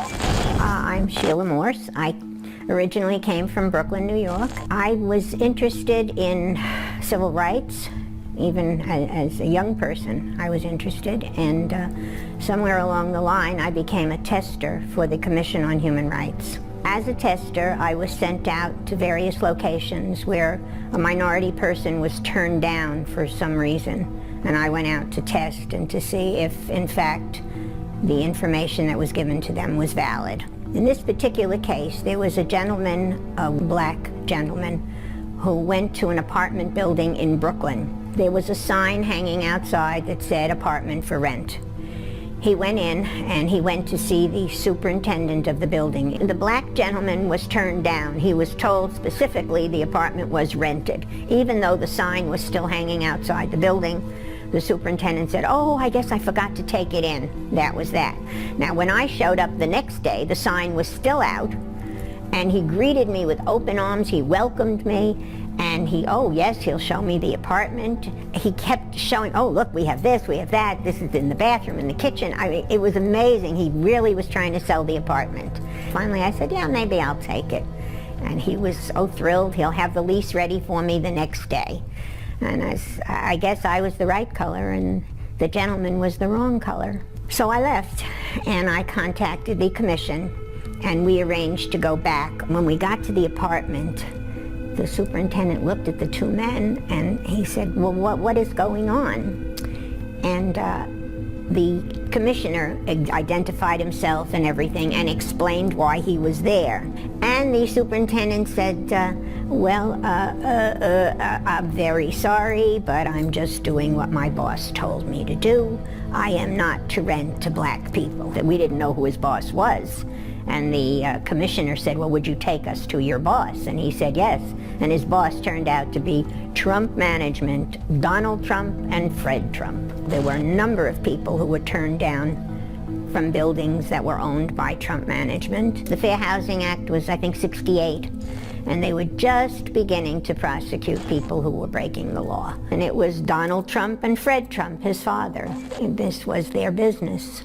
I'm Sheila Morse. I originally came from Brooklyn, New York. I was interested in civil rights. Even as a young person, I was interested, and somewhere along the line, I became a tester for the Commission on Human Rights. As a tester, I was sent out to various locations where a minority person was turned down for some reason, and I went out to test and to see if, in fact, the information that was given to them was valid. In this particular case, there was a gentleman, a black gentleman, who went to an apartment building in Brooklyn. There was a sign hanging outside that said apartment for rent. He went in and he went to see the superintendent of the building. The black gentleman was turned down. He was told specifically the apartment was rented. Even though the sign was still hanging outside the building, the superintendent said, "Oh, I guess I forgot to take it in." That was that. Now, when I showed up the next day, the sign was still out, and he greeted me with open arms. He welcomed me, and oh yes, he'll show me the apartment. He kept showing, "Oh, look, we have this, we have that. This is in the bathroom, in the kitchen." I mean, it was amazing. He really was trying to sell the apartment. Finally, I said, "Yeah, maybe I'll take it." And he was so thrilled. He'll have the lease ready for me the next day. And I guess I was the right color, and the gentleman was the wrong color. So I left, and I contacted the commission, and we arranged to go back. When we got to the apartment, the superintendent looked at the two men, and he said, "Well, what is going on?" And the commissioner identified himself and everything and explained why he was there. And the superintendent said, "Well, I'm very sorry, but I'm just doing what my boss told me to do. I am not to rent to black people." We didn't know who his boss was. And the commissioner said, "Well, would you take us to your boss?" And he said yes. And his boss turned out to be Trump management, Donald Trump and Fred Trump. There were a number of people who were turned down from buildings that were owned by Trump management. The Fair Housing Act was, I think, '68. And they were just beginning to prosecute people who were breaking the law. And it was Donald Trump and Fred Trump, his father. And this was their business.